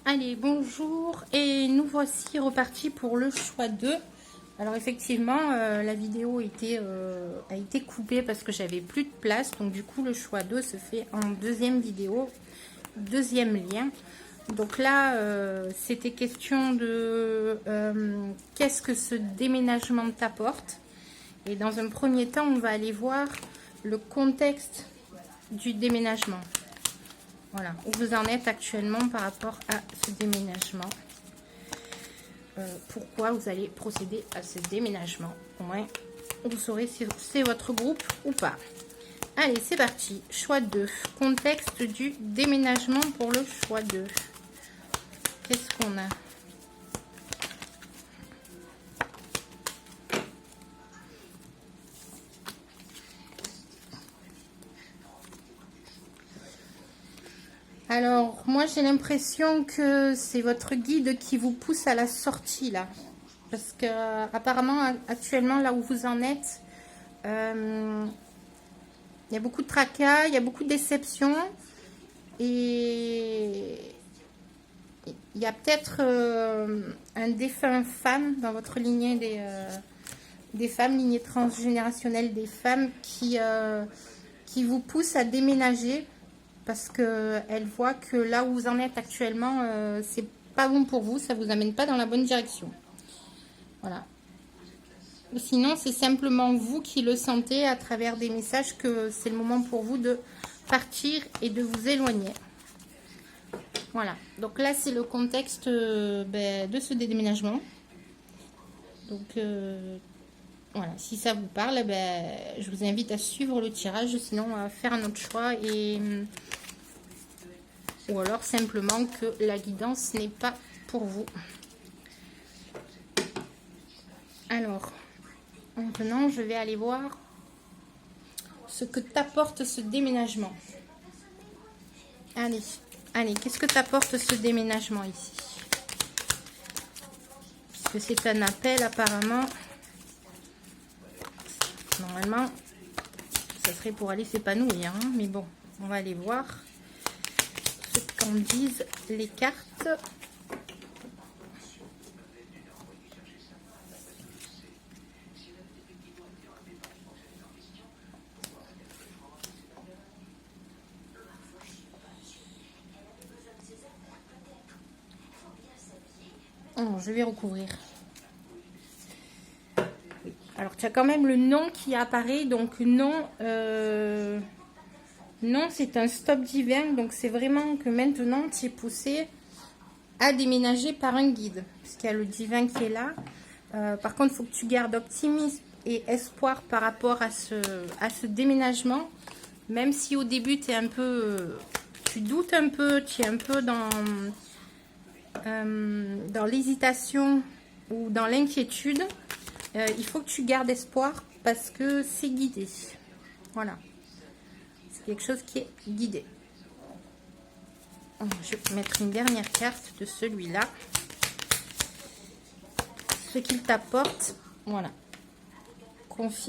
Allez, bonjour, et nous voici repartis pour le choix 2. Alors effectivement, la vidéo a été coupée parce que j'avais plus de place. Donc du coup, le choix 2 se fait en deuxième vidéo, deuxième lien. Donc là, c'était question de qu'est-ce que ce déménagement t'apporte. Et dans un premier temps, on va aller voir le contexte du déménagement. Voilà, où vous en êtes actuellement par rapport à ce déménagement. Pourquoi vous allez procéder à ce déménagement. Au moins, vous saurez si c'est votre groupe ou pas. Allez, c'est parti. Choix 2. Contexte du déménagement pour le choix 2. Qu'est-ce qu'on a ? Alors, moi, j'ai l'impression que c'est votre guide qui vous pousse à la sortie, là. Parce que, apparemment, actuellement, là où vous en êtes, il y a beaucoup de tracas, il y a beaucoup de déceptions. Et il y a peut-être un défunt femme dans votre lignée des femmes, lignée transgénérationnelle des femmes, qui vous pousse à déménager. Parce qu'elle voit que là où vous en êtes actuellement, c'est pas bon pour vous, ça vous amène pas dans la bonne direction. Voilà. Sinon, c'est simplement vous qui le sentez à travers des messages que c'est le moment pour vous de partir et de vous éloigner. Voilà. Donc là, c'est le contexte de ce déménagement. Donc voilà, si ça vous parle, je vous invite à suivre le tirage, sinon à faire un autre choix ou alors simplement que la guidance n'est pas pour vous. Alors, maintenant, je vais aller voir ce que t'apporte ce déménagement. Allez, qu'est-ce que t'apporte ce déménagement ici? Puisque c'est un appel apparemment. Normalement, ça serait pour aller s'épanouir, hein, mais bon, on va aller voir ce qu'en disent les cartes. Oh, je vais recouvrir. Oui. Alors, tu as quand même le nom qui apparaît. Donc, non, non, c'est un stop divin. Donc, c'est vraiment que maintenant, tu es poussé à déménager par un guide. Puisqu'il y a le divin qui est là. Par contre, il faut que tu gardes optimisme et espoir par rapport à ce déménagement. Même si au début, tu es un peu... tu doutes un peu, tu es un peu dans l'hésitation ou dans l'inquiétude, il faut que tu gardes espoir parce que c'est guidé. Voilà. C'est quelque chose qui est guidé. Je vais mettre une dernière carte de celui-là. Ce qu'il t'apporte, voilà.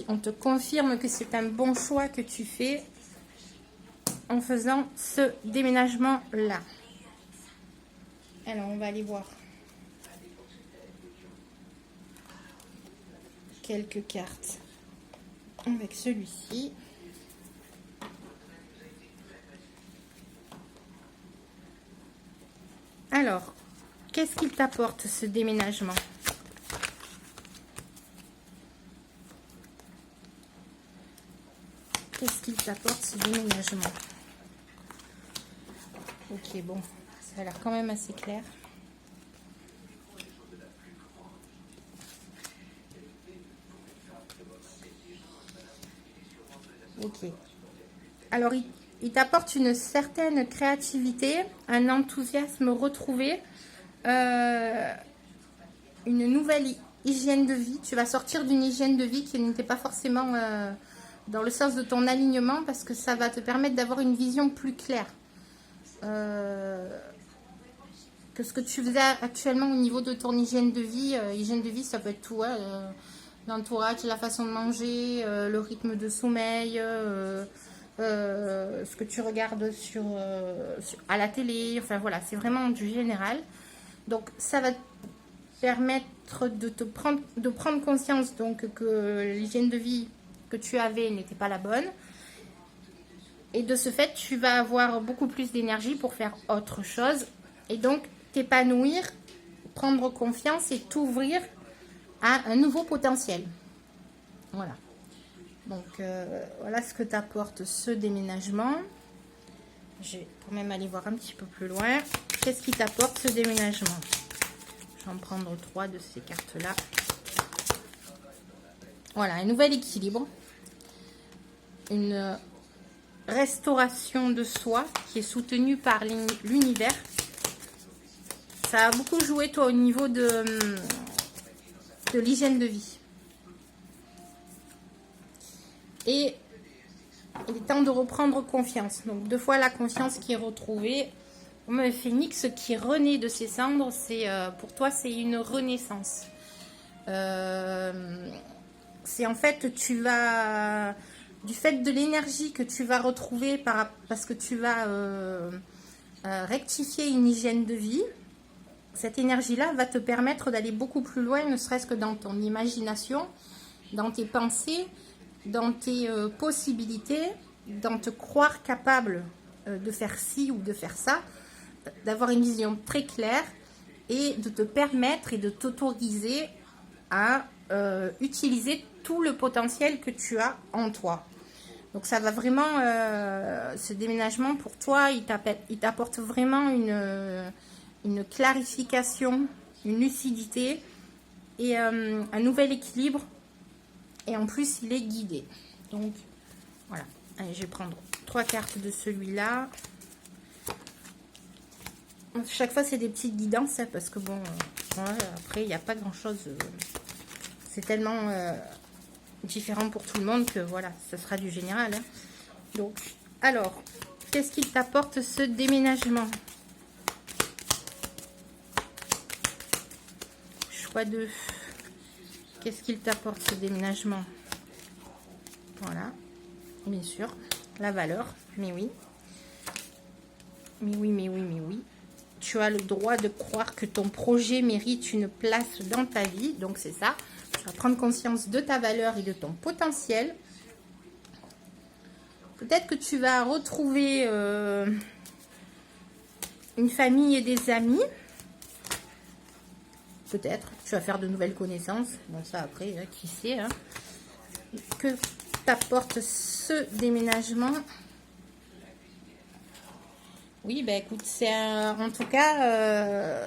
On te confirme que c'est un bon choix que tu fais en faisant ce déménagement-là. Alors, on va aller voir quelques cartes avec celui-ci. Alors, qu'est-ce qu'il t'apporte ce déménagement? Qu'est-ce qu'il t'apporte ce déménagement? Ok, bon, ça a l'air quand même assez clair. Ok. Alors, il t'apporte une certaine créativité, un enthousiasme retrouvé, une nouvelle hygiène de vie. Tu vas sortir d'une hygiène de vie qui n'était pas forcément dans le sens de ton alignement parce que ça va te permettre d'avoir une vision plus claire. Que ce que tu faisais actuellement au niveau de ton hygiène de vie. Hygiène de vie, ça peut être tout, l'entourage, la façon de manger, le rythme de sommeil, ce que tu regardes à la télé. Enfin voilà, c'est vraiment du général. Donc ça va te permettre de prendre conscience donc que l'hygiène de vie que tu avais n'était pas la bonne. Et de ce fait, tu vas avoir beaucoup plus d'énergie pour faire autre chose. Et donc t'épanouir, prendre confiance et t'ouvrir à un nouveau potentiel. Voilà. Donc voilà ce que t'apporte ce déménagement. Je vais quand même aller voir un petit peu plus loin. Qu'est-ce qui t'apporte ce déménagement? Je vais en prendre 3 de ces cartes-là. Voilà, un nouvel équilibre. Une restauration de soi qui est soutenue par l'univers. Ça a beaucoup joué, toi, au niveau de l'hygiène de vie. Et il est temps de reprendre confiance. Donc, 2 fois la confiance qui est retrouvée. Le phénix qui renaît de ses cendres, pour toi, c'est une renaissance. C'est en fait, du fait de l'énergie que tu vas retrouver parce que tu vas rectifier une hygiène de vie, cette énergie-là va te permettre d'aller beaucoup plus loin, ne serait-ce que dans ton imagination, dans tes pensées, dans tes possibilités, dans te croire capable de faire ci ou de faire ça, d'avoir une vision très claire et de te permettre et de t'autoriser à utiliser tout le potentiel que tu as en toi. Donc ça va vraiment, ce déménagement pour toi, il t'apporte vraiment une clarification, une lucidité et un nouvel équilibre. Et en plus, il est guidé. Donc voilà. Allez, je vais prendre 3 cartes de celui-là. Chaque fois, c'est des petites guidances, hein, parce que bon, après, il n'y a pas grand-chose. C'est tellement différent pour tout le monde que voilà, ce sera du général. Hein. Donc, alors, qu'est-ce qu'il t'apporte ce déménagement? Choix 2. Qu'est-ce qu'il t'apporte ce déménagement? Voilà, bien sûr, la valeur, mais oui. Mais oui, mais oui, mais oui. Tu as le droit de croire que ton projet mérite une place dans ta vie. Donc, c'est ça. Tu vas prendre conscience de ta valeur et de ton potentiel. Peut-être que tu vas retrouver une famille et des amis. Peut-être. Tu vas faire de nouvelles connaissances. Bon, ça, après, hein, qui sait. Hein. Que t'apporte ce déménagement? Oui, ben écoute, c'est en tout cas,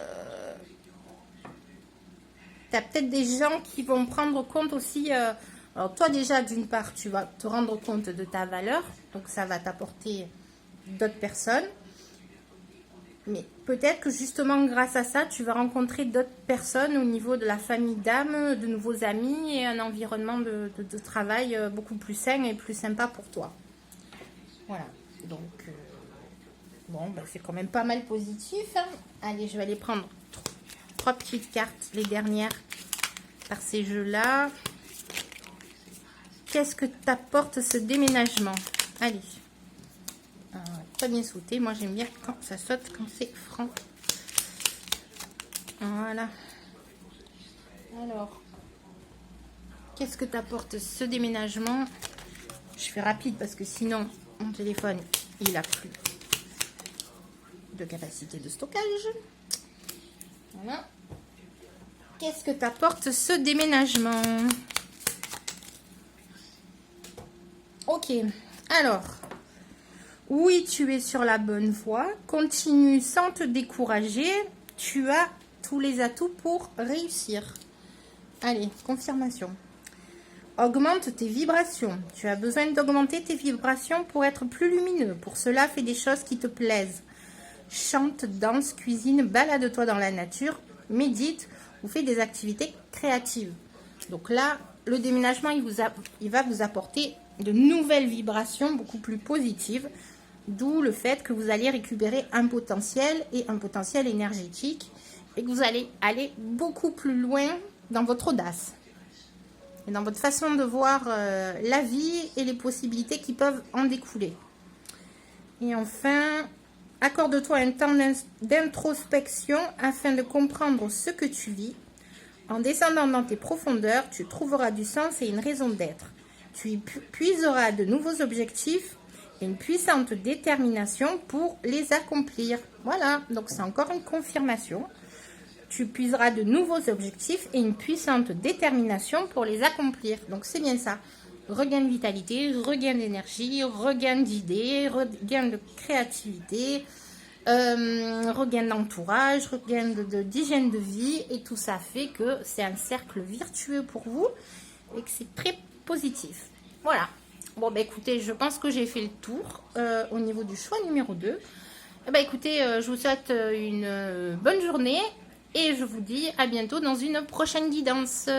tu as peut-être des gens qui vont prendre compte aussi. Alors toi déjà, d'une part, tu vas te rendre compte de ta valeur, donc ça va t'apporter d'autres personnes. Mais peut-être que justement grâce à ça, tu vas rencontrer d'autres personnes au niveau de la famille d'âme, de nouveaux amis et un environnement de travail beaucoup plus sain et plus sympa pour toi. Voilà, donc... bon, ben c'est quand même pas mal positif. Hein. Allez, je vais aller prendre 3 petites cartes, les dernières, par ces jeux-là. Qu'est-ce que t'apporte ce déménagement? Allez. Pas bien sauté. Moi, j'aime bien quand ça saute, quand c'est franc. Voilà. Alors, qu'est-ce que t'apporte ce déménagement? Je fais rapide parce que sinon, mon téléphone, il a plus de capacité de stockage. Voilà. Qu'est-ce que t'apporte ce déménagement? Ok. Alors, oui, tu es sur la bonne voie. Continue sans te décourager. Tu as tous les atouts pour réussir. Allez, confirmation. Augmente tes vibrations. Tu as besoin d'augmenter tes vibrations pour être plus lumineux. Pour cela, fais des choses qui te plaisent. Chante, danse, cuisine, balade-toi dans la nature, médite ou fais des activités créatives. Donc là, le déménagement, il va vous apporter de nouvelles vibrations beaucoup plus positives, d'où le fait que vous allez récupérer un potentiel et un potentiel énergétique et que vous allez aller beaucoup plus loin dans votre audace et dans votre façon de voir la vie et les possibilités qui peuvent en découler. Et enfin, accorde-toi un temps d'introspection afin de comprendre ce que tu vis. En descendant dans tes profondeurs, tu trouveras du sens et une raison d'être. Tu y puiseras de nouveaux objectifs et une puissante détermination pour les accomplir. Voilà, donc c'est encore une confirmation. Tu puiseras de nouveaux objectifs et une puissante détermination pour les accomplir. Donc c'est bien ça. Regain de vitalité, regain d'énergie, regain d'idées, regain de créativité, regain d'entourage, regain d'hygiène de vie. Et tout ça fait que c'est un cercle vertueux pour vous et que c'est très positif. Voilà. Bon, bah écoutez, je pense que j'ai fait le tour au niveau du choix numéro 2. Bah écoutez, je vous souhaite une bonne journée et je vous dis à bientôt dans une prochaine guidance.